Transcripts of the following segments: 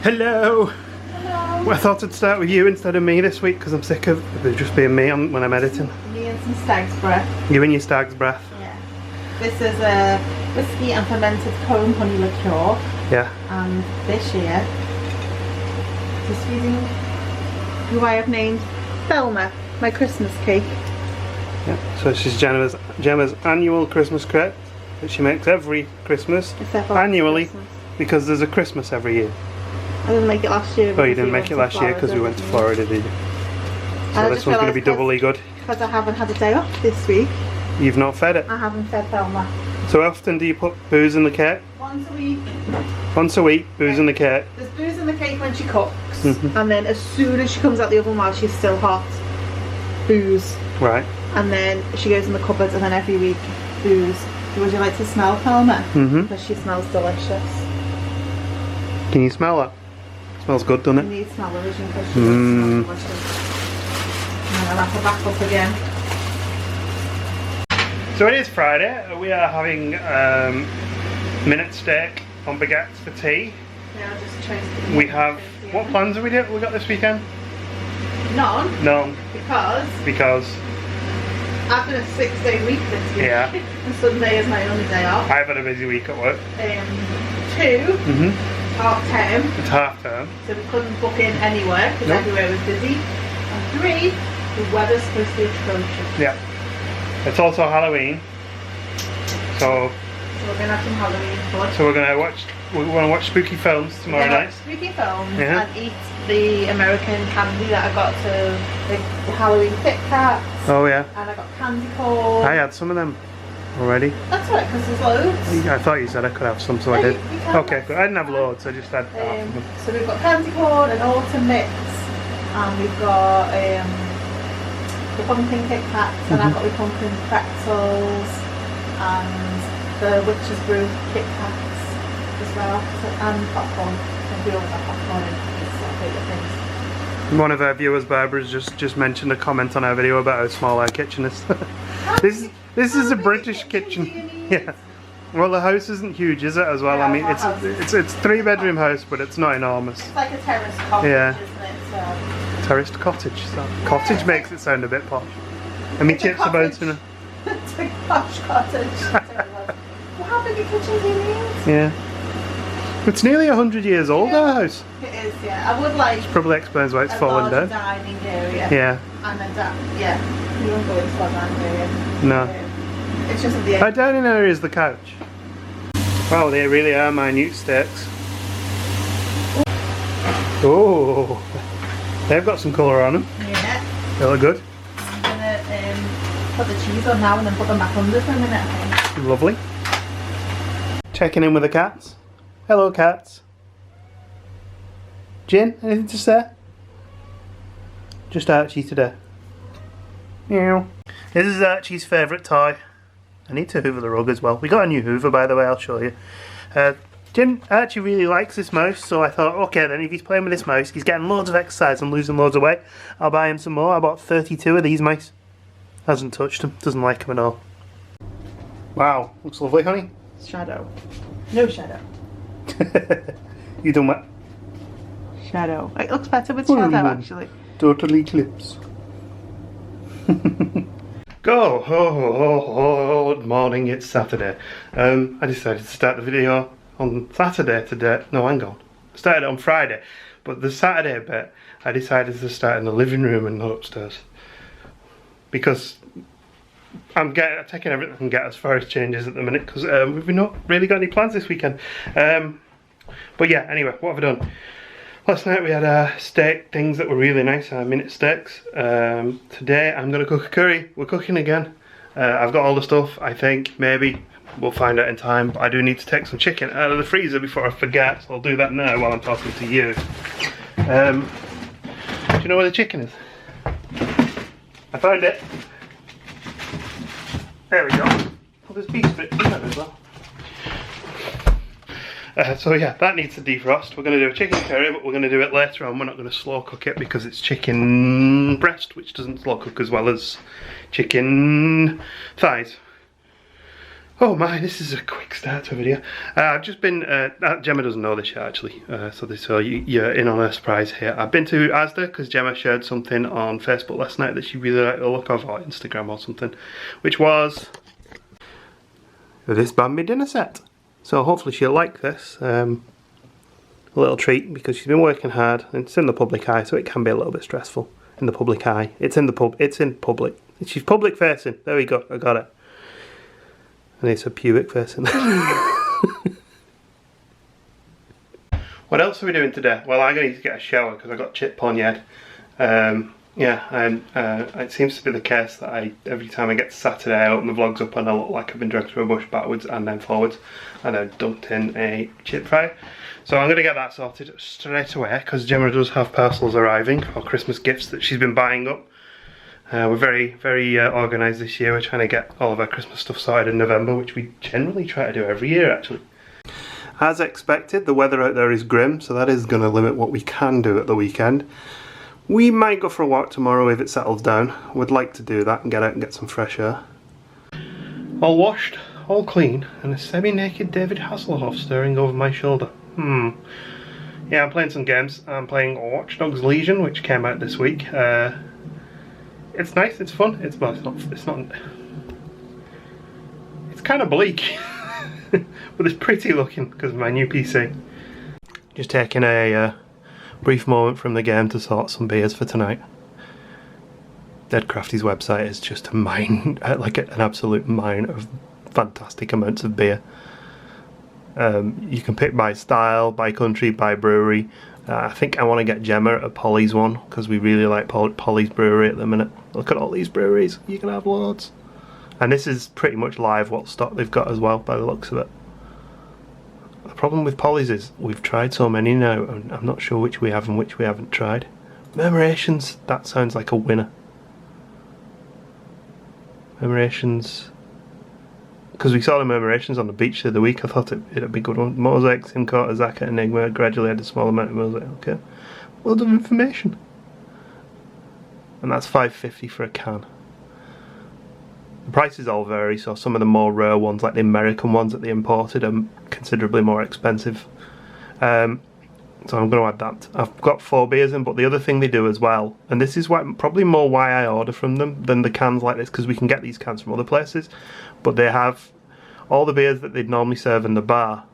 Hello! Hello. Well, I thought I'd start with you instead of me this week because I'm sick of it just being me when I'm editing. Me and some stag's breath. You and your stag's breath. Yeah. This is a whiskey and fermented comb honey liqueur. Yeah. And this year, just feeding who I have named Thelma, my Christmas cake. Yeah. So this is Gemma's annual Christmas crate that she makes every Christmas, annually, Christmas. Because there's a Christmas every year. I didn't make it last year. Oh, you didn't make it last year because we went to Florida, did you? So this one's going to be doubly good. Because I haven't had a day off this week. You've not fed it? I haven't fed Thelma. So how often do you put booze in the cake? Once a week. Once a week, booze in the cake. There's booze in the cake when she cooks, and then as soon as she comes out the oven while she's still hot, booze. Right. And then she goes in the cupboard, and then every week, booze. Would you like to smell Thelma? Because she smells delicious. Can you smell that? Smells good, doesn't it? You need smell-o-vision because she smells delicious. And then I'll have her back up again. So it is Friday. We are having minute steak on baguettes for tea. Yeah, I'll just try to We have, what plans have we got this weekend? None. None. Because I've been a 6-day week this week. Yeah. And Sunday is my only day off. I've had a busy week at work. 2, half term. It's half term. So we couldn't book in anywhere because everywhere was busy. And 3, the weather's supposed to be atrocious. Yeah. It's also Halloween. So we're going to have some Halloween fun. So we want to watch spooky films tomorrow night. Spooky films Yeah. and eat the American candy that I got to, the Halloween Kit Kats. Oh yeah. And I got candy corn. I had some of them already. That's right, because there's loads. I thought you said I could have some, so I did. You can. Okay, good. I didn't have loads, I just had half of them. So we've got candy corn and autumn mix, and we've got the pumpkin Kit Kats, and I've got the pumpkin pretzels, and the witch's brew Kit Kats as well, and popcorn. And we always have popcorn in, it's our favourite things. One of our viewers, Barbara's just mentioned a comment on our video about how small our kitchen is. This is a British kitchen. Yeah. Well, the house isn't huge, is it? As well, Yeah, I mean, it's 3-bedroom house, but it's not enormous. It's like a terraced cottage, isn't it? So Terraced cottage. So cottage makes it sound a bit posh. And me chips are about in a. it's a posh cottage. Well, how big a kitchen do you need? Yeah. It's nearly 100 years old, our house. It is, yeah. I would like. Probably explains why it's fallen down. Dining area. Yeah. And then yeah. You won't go into our dining area. No. It's just at the end. Our dining area is the couch. Wow, they really are minute steaks. Oh, they've got some colour on them. Yeah. They look good. I'm gonna put the cheese on now and then put them back under for a minute, I think. Lovely. Checking in with the cats. Hello, cats. Jin, anything to say? Just Archie today. Meow. This is Archie's favourite toy. I need to hoover the rug as well. We got a new hoover, by the way, I'll show you. Archie really likes this mouse, so I thought, okay then, if he's playing with this mouse, he's getting loads of exercise and losing loads of weight, I'll buy him some more. I bought 32 of these mice. Hasn't touched them, doesn't like them at all. Wow, looks lovely, honey. Shadow. No shadow. You done what? Shadow. It looks better with shadow, actually. Totally clips. Go! Oh, good morning, it's Saturday. I decided to start the video on Saturday today. No, hang on. I started it on Friday, but the Saturday bit, I decided to start in the living room and not upstairs. Because I'm taking everything I can get as far as changes at the minute, because we've not really got any plans this weekend. But yeah, anyway, what have I done? Last night we had steak things that were really nice, minute steaks. Today I'm going to cook a curry. We're cooking again. I've got all the stuff, I think, maybe. We'll find out in time. But I do need to take some chicken out of the freezer before I forget, so I'll do that now while I'm talking to you. Do you know where the chicken is? I found it. There we go. Well, there's beef strips in there as well. So yeah, that needs to defrost. We're going to do a chicken curry, but we're going to do it later on. We're not going to slow cook it because it's chicken breast, which doesn't slow cook as well as chicken thighs. Oh my, this is a quick start to a video. I've just been, Gemma doesn't know this yet actually, so you're in on a surprise here. I've been to Asda because Gemma shared something on Facebook last night that she really liked the look of, or Instagram or something, which was this Bambi dinner set. So hopefully she'll like this. A little treat because she's been working hard and it's in the public eye, so it can be a little bit stressful in the public eye. It's in public. She's public facing. There we go, I got it. And it's a pubic facing. What else are we doing today? Well, I'm going to need to get a shower because I got chip poniard. It seems to be the case that every time I get to Saturday I open the vlogs up and I look like I've been dragged through a bush backwards and then forwards and then dumped in a chip fryer. So I'm going to get that sorted straight away because Gemma does have parcels arriving for Christmas gifts that she's been buying up. We're very organised this year. We're trying to get all of our Christmas stuff sorted in November, which we generally try to do every year actually. As expected, the weather out there is grim, so that is going to limit what we can do at the weekend. We might go for a walk tomorrow if it settles down. Would like to do that and get out and get some fresh air. All washed, all clean, and a semi-naked David Hasselhoff staring over my shoulder. Yeah, I'm playing some games. I'm playing Watch Dogs Legion, which came out this week. It's nice, it's fun. It's kind of bleak, but it's pretty looking because of my new PC. Just taking a brief moment from the game to sort some beers for tonight. Dead Crafty's website is just a mine, like an absolute mine of fantastic amounts of beer. You can pick by style, by country, by brewery. I think I want to get Gemma a Polly's one because we really like Polly's brewery at the minute. Look at all these breweries, you can have loads. And this is pretty much live what stock they've got as well by the looks of it. The problem with Polly's is we've tried so many now and I'm not sure which we have and which we haven't tried. Murmurations, that sounds like a winner. Murmurations, because we saw the Murmurations on the beach the other week, I thought it'd be a good one. Mosaic, Simcoe, Azaka, Enigma, gradually had a small amount of Mosaic. Okay, loads of information. And that's $5.50 for a can. The prices all vary, so some of the more rare ones, like the American ones that they imported, are considerably more expensive. So I'm going to add that. I've got 4 beers in, but the other thing they do as well, and this is probably more why I order from them than the cans like this, because we can get these cans from other places, but they have all the beers that they'd normally serve in the bar.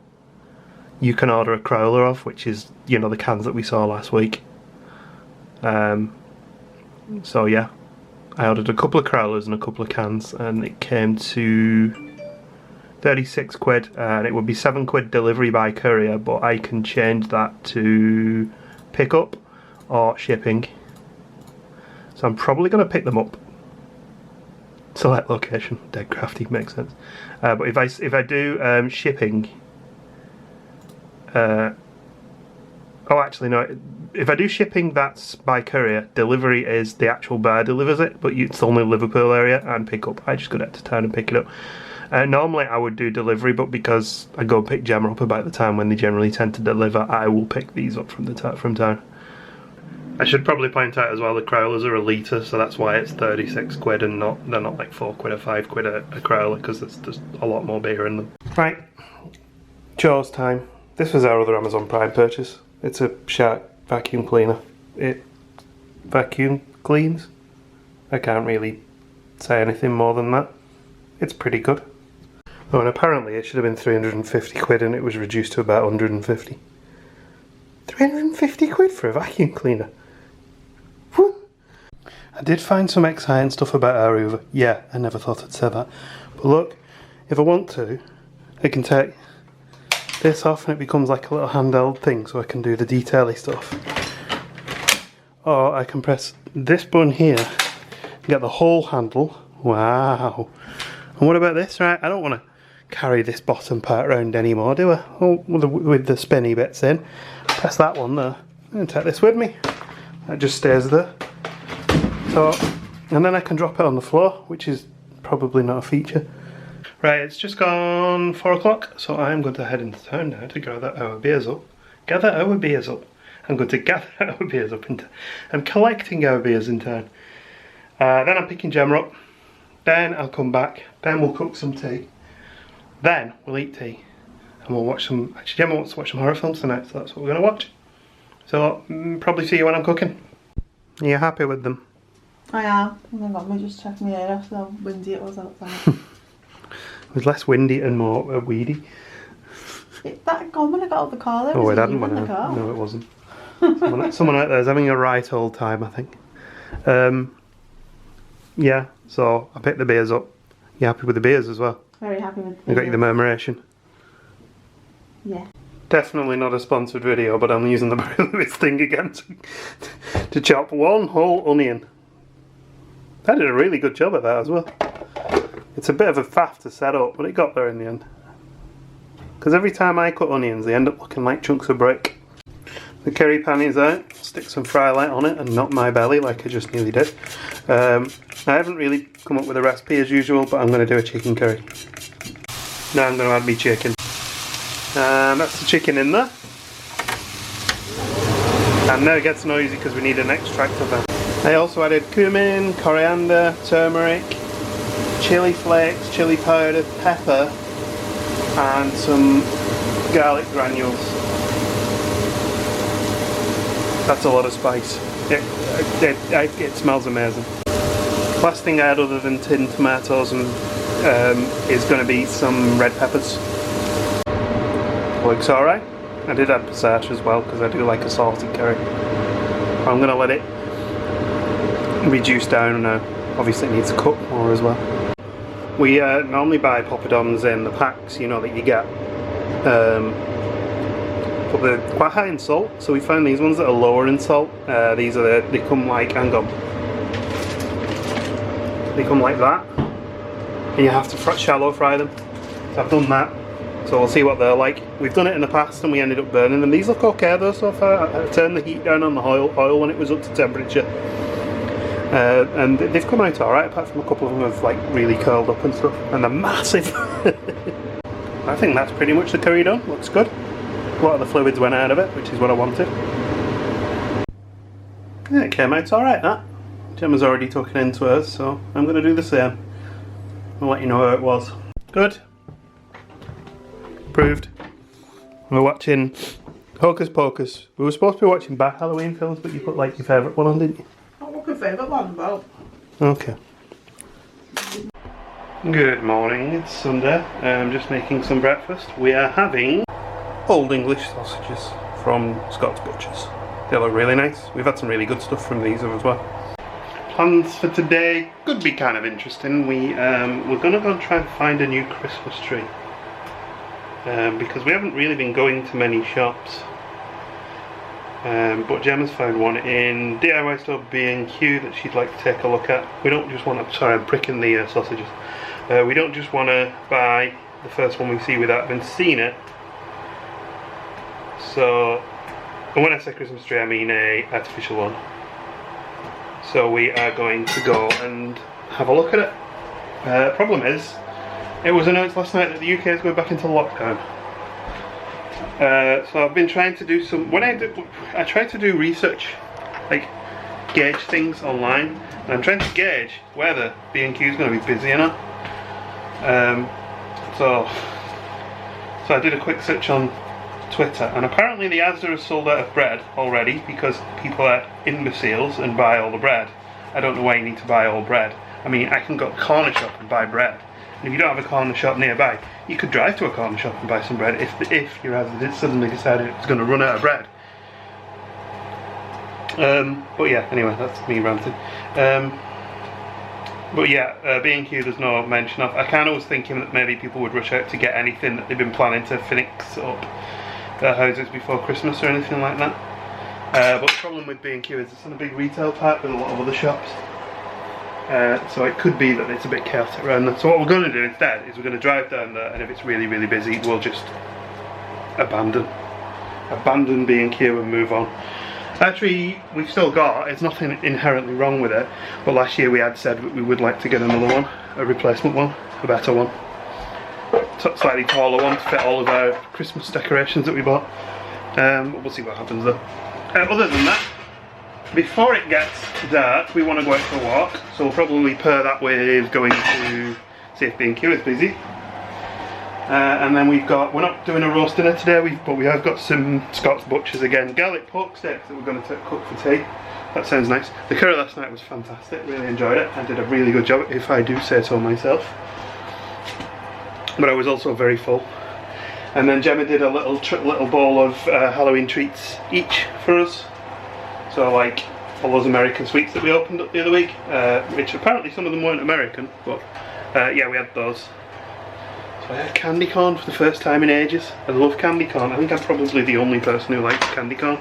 You can order a crowler of, which is, you know, the cans that we saw last week. So yeah, I ordered a couple of crowlers and a couple of cans, and it came to 36 quid, and it would be 7 quid delivery by courier, but I can change that to pick up or shipping. So I'm probably going to pick them up. Select location, dead crafty, makes sense. But if I do shipping, oh actually no, if I do shipping that's by courier, delivery is the actual bar delivers it, but it's only Liverpool area, and pick up, I just go down to town and pick it up. Normally I would do delivery, but because I go pick Gemma up about the time when they generally tend to deliver, I will pick these up from town. I should probably point out as well the crowlers are a litre, so that's why it's 36 quid and they're not like 4 quid or 5 quid a crowler, because there's just a lot more beer in them. Right, chores time. This was our other Amazon Prime purchase. It's a Shark vacuum cleaner. It vacuum cleans. I can't really say anything more than that. It's pretty good. Oh, and apparently it should have been 350 quid and it was reduced to about 150. 350 quid for a vacuum cleaner? Whew. I did find some exciting stuff about our Hoover. Yeah, I never thought I'd say that. But look, if I want to, I can take this off and it becomes like a little handheld thing, so I can do the detail-y stuff. Or I can press this button here and get the whole handle. Wow. And what about this? Right, I don't want to carry this bottom part around anymore, do I? Oh, with the spinny bits in. Press that one there and take this with me. That just stays there. So, and then I can drop it on the floor, which is probably not a feature. Right, it's just gone 4 o'clock, so I'm going to head into town now to gather our beers up. Gather our beers up. I'm going to gather our beers up in town. I'm collecting our beers in town. Then I'm picking Gemma up. Then I'll come back. Then we'll cook some tea. Then we'll eat tea and we'll watch some, actually Gemma wants to watch some horror films tonight, so that's what we're going to watch. So probably see you when I'm cooking. Are you happy with them? I am. Oh my god, me just check my hair after how windy it was outside. It was less windy and more weedy. That gone when I got out of the car there. Oh, Was it hadn't in when the car? No, it wasn't. Someone out there is having a right old time, I think. Yeah, so I picked the beers up. You happy with the beers as well? Very happy with I got you the murmuration. Yeah. Definitely not a sponsored video, but I'm using the Mary Lewis thing again to chop one whole onion. I did a really good job at that as well. It's a bit of a faff to set up, but it got there in the end. Because every time I cut onions, they end up looking like chunks of brick. The curry pan is out, stick some fry light on it and not my belly like I just nearly did. I haven't really come up with a recipe as usual, but I'm going to do a chicken curry. Now I'm going to add me chicken. That's the chicken in there. And now it gets noisy because we need an extract of that. I also added cumin, coriander, turmeric, chili flakes, chili powder, pepper and some garlic granules. That's a lot of spice. It smells amazing. Last thing I add other than tinned tomatoes and is going to be some red peppers. Looks alright. I did add passata as well because I do like a salty curry. I'm going to let it reduce down now. Obviously it needs to cook more as well. We normally buy poppadoms in the packs, you know, that you get. But they're quite high in salt, so we found these ones that are lower in salt. These are they come like, hang on. They come like that. And you have to shallow fry them. So I've done that. So we'll see what they're like. We've done it in the past and we ended up burning them. These look okay though so far. I turned the heat down on the oil when it was up to temperature. And they've come out alright, apart from a couple of them have like really curled up and stuff. And they're massive. I think that's pretty much the curry done. Looks good. A lot of the fluids went out of it, which is what I wanted. Yeah, it came out alright, that. Gemma's already took it into hers, so I'm going to do the same. I'll let you know how it was. Good. Approved. We're watching Hocus Pocus. We were supposed to be watching back Halloween films, but you put like your favourite one on, didn't you? What's your favourite one, Bob? Okay. Good morning, it's Sunday. I'm just making some breakfast. We are having Old English sausages from Scott's Butchers. They look really nice. We've had some really good stuff from these as well. Plans for today could be kind of interesting. We're going to go and try and find a new Christmas tree. Because we haven't really been going to many shops. But Gemma's found one in DIY store B&Q that she'd like to take a look at. We don't just want to, sorry I'm pricking the sausages. We don't just want to buy the first one we see without having seen it. So, and when I say Christmas tree I mean a artificial one. So we are going to go and have a look at it. Problem is, it was announced last night that the UK is going back into lockdown. So I've been trying to do some, I try to do research, like gauge things online, and I'm trying to gauge whether B&Q is going to be busy or not. So I did a quick search on Twitter, and apparently the Asda has sold out of bread already because people are imbeciles and buy all the bread. I don't know why you need to buy all bread. I mean, I can go to a corner shop and buy bread. And if you don't have a corner shop nearby, you could drive to a corner shop and buy some bread if your Asda suddenly decided it was going to run out of bread. But yeah, anyway, that's me ranting. But yeah, B&Q there's no mention of. I kind of was thinking that maybe people would rush out to get anything that they've been planning to fix up their houses before Christmas or anything like that. But the problem with B&Q is it's in a big retail park with a lot of other shops. So it could be that it's a bit chaotic around there. So what we're going to do instead is we're going to drive down there, and if it's really, really busy, we'll just abandon B&Q and move on. Actually, we've still got, it's nothing inherently wrong with it, but last year we had said we would like to get another one, a replacement one, a better one. Slightly taller one to fit all of our Christmas decorations that we bought. But we'll see what happens though. Other than that, before it gets dark, we want to go out for a walk, so we'll probably pair that with going to see if B&Q is busy. And then we're not doing a roast dinner today, but we have got some Scott's Butchers again. Garlic pork steaks that we're going to cook for tea. That sounds nice. The curry last night was fantastic, really enjoyed it. I did a really good job, if I do say so myself. But I was also very full. And then Gemma did a little bowl of Halloween treats each for us. So like all those American sweets that we opened up the other week, which apparently some of them weren't American, but yeah, we had those. So I had candy corn for the first time in ages. I love candy corn. I think I'm probably the only person who likes candy corn,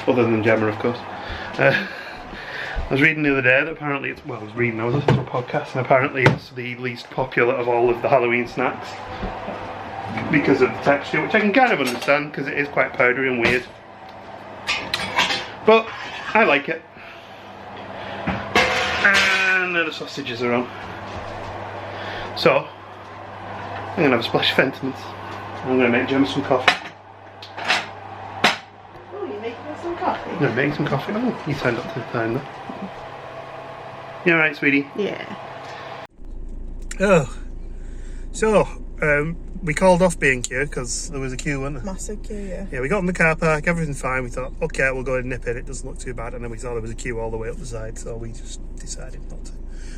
other than Gemma, of course. I was reading the other day that apparently I was listening to a podcast, and apparently it's the least popular of all of the Halloween snacks because of the texture, which I can kind of understand because it is quite powdery and weird. But I like it. And now the sausages are on. So I'm going to have a splash of Fentimans. I'm going to make Gemma some coffee. Oh, you're making us some coffee? I'm going to make some coffee. Oh, you signed up to the time though. You alright, sweetie? Yeah. Oh, so we called off B&Q because there was a queue, wasn't there? Massive queue, yeah. Yeah, we got in the car park, everything's fine. We thought, okay, we'll go and nip it. It doesn't look too bad. And then we saw there was a queue all the way up the side, so we just decided not to.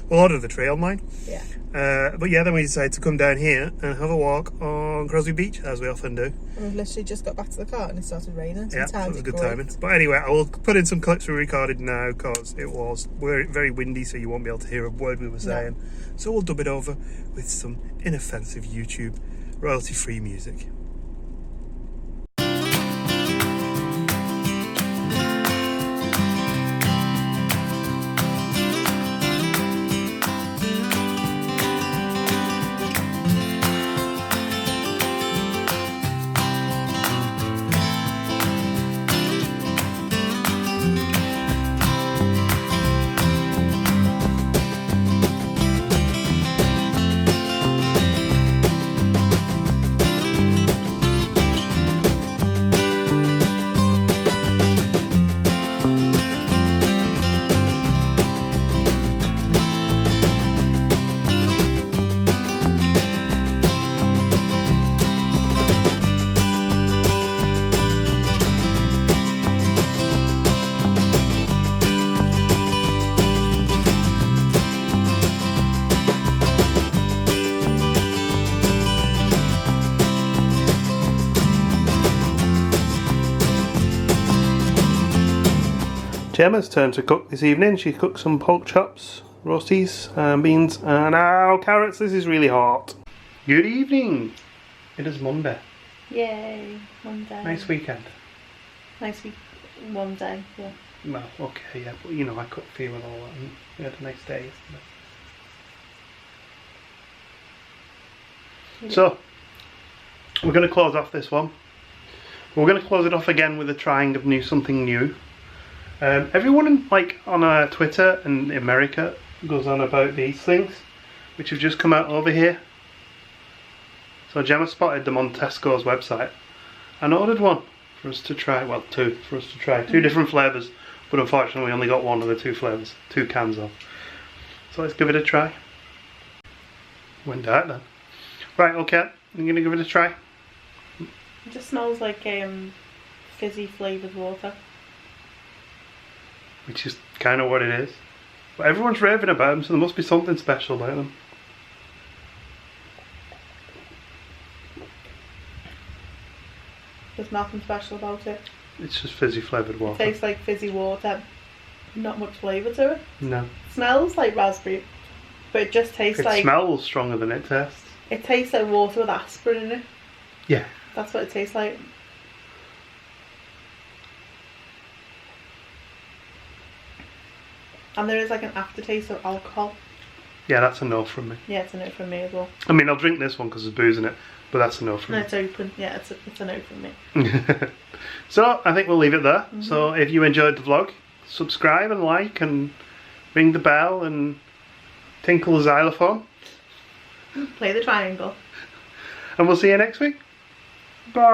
We'll order the trail mine. Yeah. But yeah, then we decided to come down here and have a walk on Crosby Beach, as we often do. And we've literally just got back to the car and it started raining. So Yeah, so it was good timing. But anyway, I will put in some clips we recorded now because it was very windy, so you won't be able to hear a word we were saying. No. So we'll dub it over with some inoffensive YouTube royalty-free music. Gemma's turn to cook this evening. She cooked some pork chops, roasties, beans, and now carrots. This is really hot. Good evening. It is Monday. Yay, Monday. Nice weekend. Nice week. One day, yeah. Well, okay, yeah, but you know, I cooked for you and all that, and we had a nice day yesterday. So, we're going to close off this one. We're going to close it off again with a trying of something new. Everyone on Twitter in America goes on about these things, which have just come out over here. So Gemma spotted them on Tesco's website and ordered one for us to try. Well, two for us to try. Two different flavours, but unfortunately we only got one of the two flavours, 2 cans of. So let's give it a try. Went dark then. Right, okay, I'm going to give it a try. It just smells like fizzy flavoured water. Which is kind of what it is. But everyone's raving about them, so there must be something special about them. There's nothing special about it. It's just fizzy flavoured water. It tastes like fizzy water. Not much flavour to it. No. It smells like raspberry, but it just tastes like... It smells stronger than it tastes. It tastes like water with aspirin in it. Yeah. That's what it tastes like. And there is like an aftertaste of alcohol. Yeah, that's a no from me. Yeah, it's a no from me as well. I mean, I'll drink this one because there's booze in it, but that's a no from me. No, it's open. Yeah, it's a no from me. So, I think we'll leave it there. Mm-hmm. So, if you enjoyed the vlog, subscribe and like and ring the bell and tinkle the xylophone. Play the triangle. And we'll see you next week. Bye.